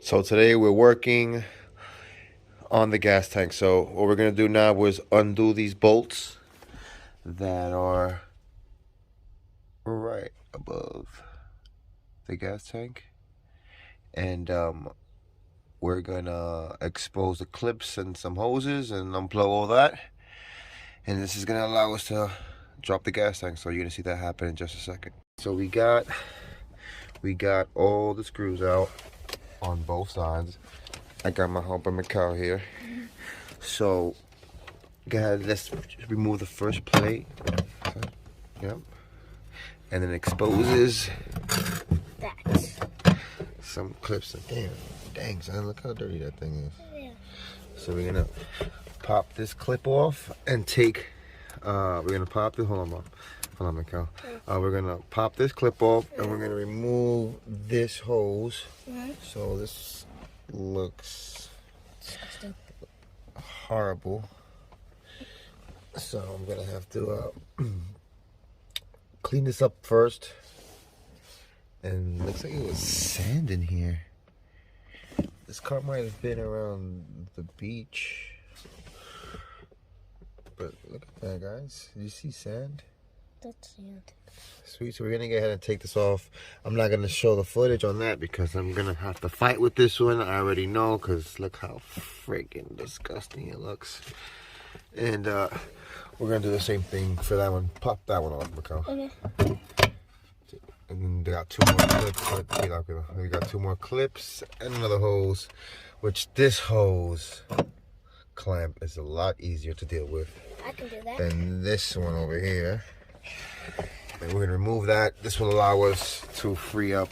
So today we're working on the gas tank. So what we're gonna do now is undo these bolts that are right above the gas tank, and we're gonna expose the clips and some hoses and unplug all that, and this is gonna allow us to drop the gas tank. So you're gonna see that happen in just a second. So we got all the screws out on both sides. I got my helper Mikhail here. So go ahead, let's remove the first plate. Okay. Yep. And then exposes that. Some clips. Dang son, look how dirty that thing is. Yeah. So we're gonna pop this clip off and take we're gonna pop this, hold on Mikhail. We're gonna pop this clip off and we're gonna remove this hose. So this looks Disgusting. horrible. So I'm gonna have to clean this up first. And looks like it was sand in here. This car might have been around the beach. But look at that, guys. Did you see sand? That's sand. Sweet. So we're gonna go ahead and take this off. I'm not gonna show the footage on that because I'm gonna have to fight with this one. I already know, because look how freaking disgusting it looks. And we're gonna do the same thing for that one. Pop that one off, Mikhail. Okay. And then they got two more clips. We got two more clips and another hose, which this hose clamp is a lot easier to deal with I can do that. than this one over here. And we're gonna remove that. This will allow us to free up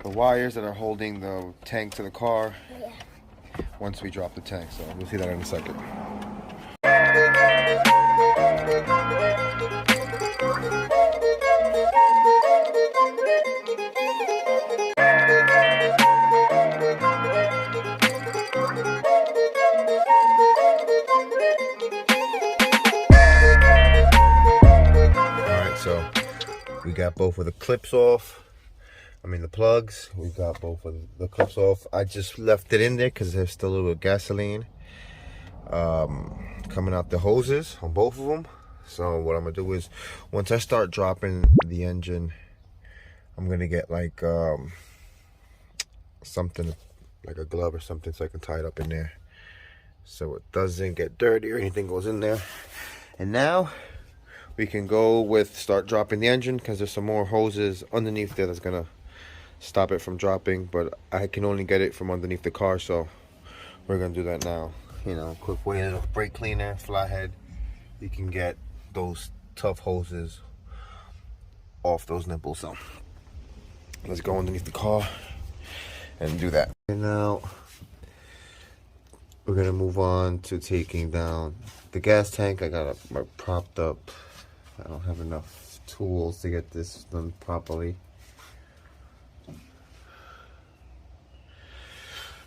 the wires that are holding the tank to the car once we drop the tank. So we'll see that in a second. So we got both of the clips off. I mean the plugs. We got both of the clips off. I just left it in there because there's still a little bit of gasoline coming out the hoses on both of them. So what I'm gonna do is, once I start dropping the engine, I'm gonna get like something like a glove or something so I can tie it up in there so it doesn't get dirty or anything goes in there. And now we can go with start dropping the engine, because there's some more hoses underneath there that's gonna stop it from dropping, but I can only get it from underneath the car, so we're gonna do that now. You know, quick way of brake cleaner, flathead. You can get those tough hoses off those nipples. So let's go underneath the car and do that. And now we're gonna move on to taking down the gas tank. I got it propped up. I don't have enough tools to get this done properly.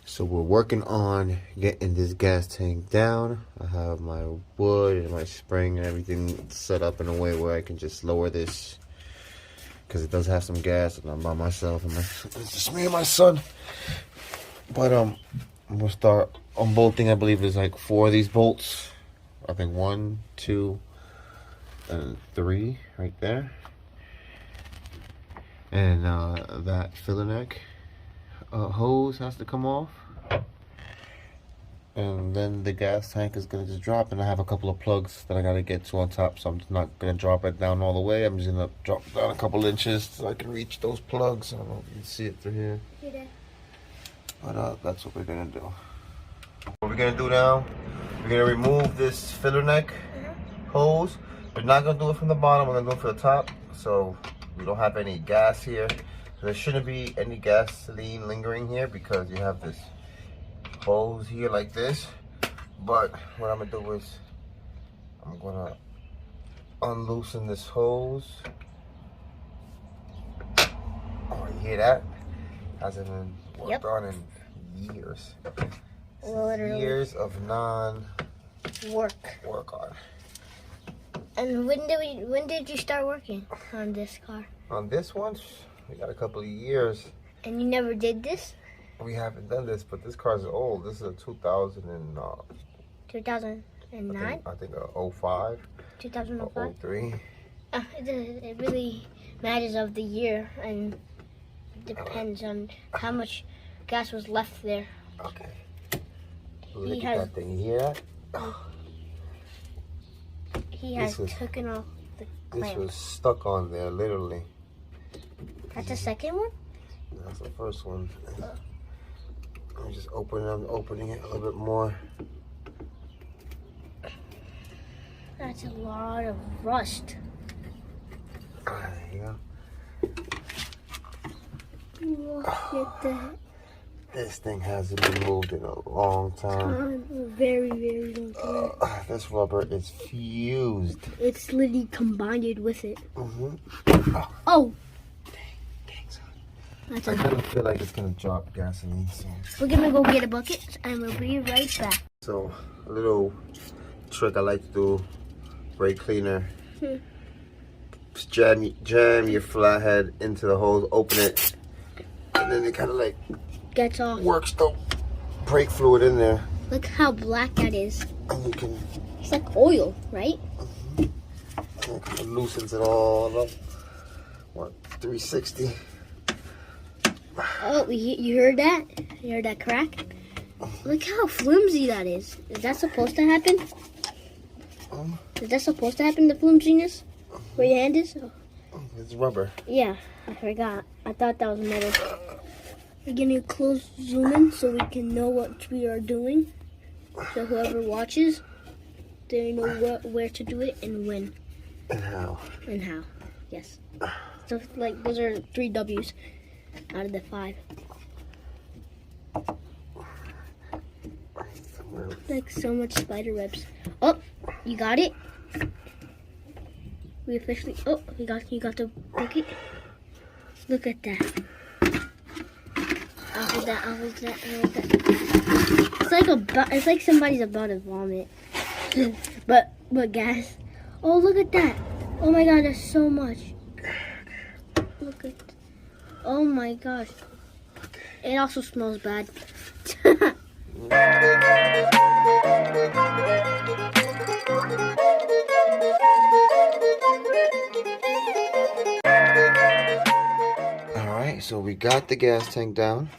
So we're working on getting this gas tank down. I have my wood and my spring and everything set up in a way where I can just lower this, because it does have some gas and I'm by myself and it's just me and my son. But I'm gonna start unbolting. I believe there's like 4 of these bolts. I think 1, 2, and 3 right there, and that filler neck hose has to come off, and then the gas tank is gonna just drop. And I have a couple of plugs that I gotta get to on top, so I'm just not gonna drop it down all the way. I'm just gonna drop down a couple inches so I can reach those plugs. I don't know if you can see it through here, but that's what we're gonna do. What we're gonna do now, we're gonna remove this filler neck hose. We're not gonna do it from the bottom, we're gonna do it from the top, so we don't have any gas here. There shouldn't be any gasoline lingering here because you have this hose here like this. But what I'm gonna do is I'm gonna unloosen this hose. Oh, you hear that? Hasn't been worked on in years. Literally. Years of work on. And when did you start working on this car? On this one, we got a couple of years. And you never did this? We haven't done this, but this car's old. This is a 2009? I think a 05 2005? or 03. It really matters of the year and depends on how much gas was left there. Okay. Look at that thing. You hear that? He has taken off the clamp. This was stuck on there, literally. That's the second one? That's the first one. I'm just opening it a little bit more. That's a lot of rust. There you go. Look at that. This thing hasn't been moved in a long time. Very, very long time. This rubber is fused. It's literally combined with it. Mm-hmm. Oh! Dang, son. That's I kind of feel like it's going to drop gasoline soon. We're going to go get a bucket and we'll be right back. So, a little trick I like to do, brake cleaner. Just jam your flathead into the hose, open it, and then it kind of like Gets off. works the brake fluid in there. Look how black that is. And you can, It's like oil, right? it kind of loosens it all up. What, 360? Oh, you heard that? You heard that crack? Look how flimsy that is. Is that supposed to happen? Is that supposed to happen, the flimsiness? Where your hand is? Oh. It's rubber. Yeah, I forgot. I thought that was metal. We're getting a close zoom in so we can know what we are doing. So whoever watches, they know where to do it and when. And how. And how. Yes. So like those are 3 W's out of the 5. Like so much spider webs. Oh, you got it? We officially, oh, you got the bucket. Look at that. I'll hold that. It's like somebody's about to vomit. but gas. Oh, look at that. Oh my god, there's so much. Look at, oh my gosh. It also smells bad. Alright, so we got the gas tank down.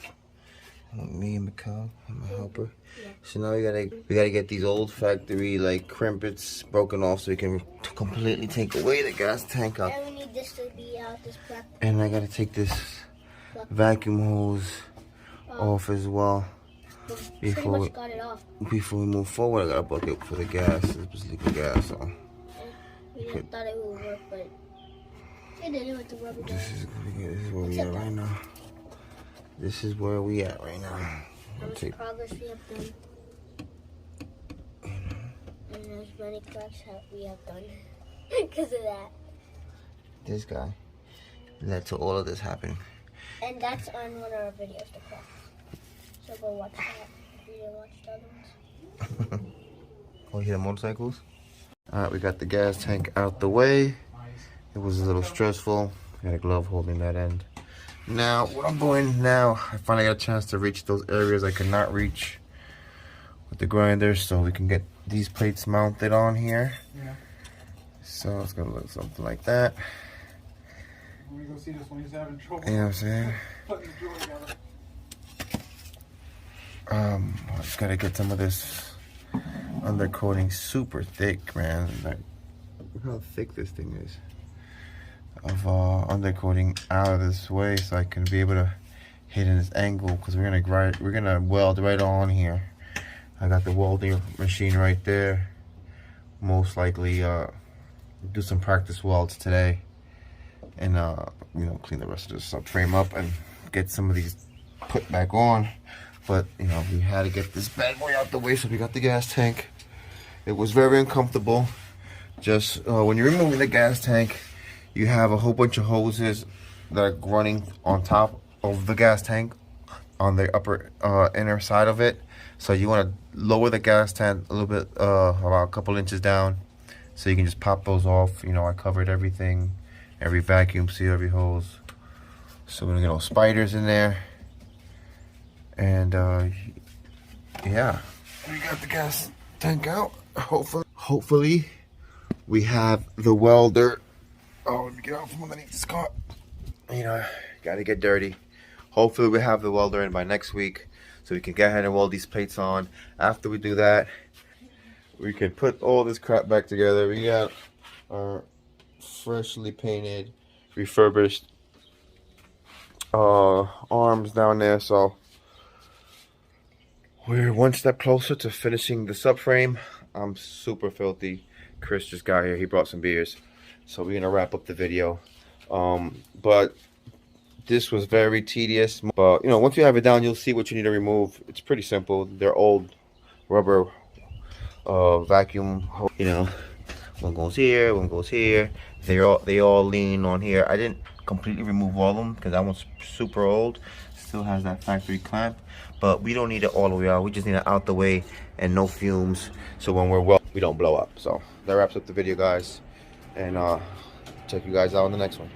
Me and McCall, my helper. Yeah. So now we gotta get these old factory like crimpets broken off so we can completely take away the gas tank out. And we need this to be out, this black. And I gotta take this vacuum hose off as well. Pretty much got it off. Before we move forward, I got a bucket for the gas. It's just leaking gas, so. We didn't thought it would work, but it didn't with the rubber. This is where we at right now. This is where we at right now. How much progress we have done. And as many cracks we have done because of that. This guy led to all of this happening. And that's on one of our videos to crack. So go watch that. You didn't watch the other ones. Oh, you hear the motorcycles? Alright, we got the gas tank out the way. It was a little stressful. Got a glove holding that end. Now, what I'm doing now, I finally got a chance to reach those areas I could not reach with the grinder, so we can get these plates mounted on here. Yeah. So it's gonna look something like that. Let me go see this one. He's having trouble. You know what I'm saying? Putting the door together. I just gotta get some of this undercoating super thick, man. Like, look how thick this thing is. Of undercoating out of this way so I can be able to hit in this angle, because we're gonna weld right on here. I got the welding machine right there. Most likely do some practice welds today and you know, clean the rest of the subframe up and get some of these put back on. But you know, we had to get this bad boy out the way, so we got the gas tank. It was very uncomfortable. Just when you're removing the gas tank, you have a whole bunch of hoses that are running on top of the gas tank on the upper inner side of it. So you want to lower the gas tank a little bit, about a couple inches down, so you can just pop those off. You know, I covered everything, every vacuum seal, every hose. So we're gonna get all spiders in there. And yeah, we got the gas tank out. Hopefully we have the welder. Oh, let me get out from underneath this car. You know, gotta get dirty. Hopefully we have the welder in by next week, so we can get ahead and weld these plates on. After we do that, we can put all this crap back together. We got our freshly painted, refurbished arms down there, so we're one step closer to finishing the subframe. I'm super filthy. Chris just got here. He brought some beers, so we're gonna wrap up the video. But this was very tedious. But you know, once you have it down, you'll see what you need to remove. It's pretty simple. They're old rubber vacuum. You know, one goes here, one goes here. They all lean on here. I didn't completely remove all of them because that one's super old. Still has that factory clamp, but we don't need it all the way out. We just need it out the way and no fumes, so when we're we don't blow up. So that wraps up the video, guys, and check you guys out on the next one.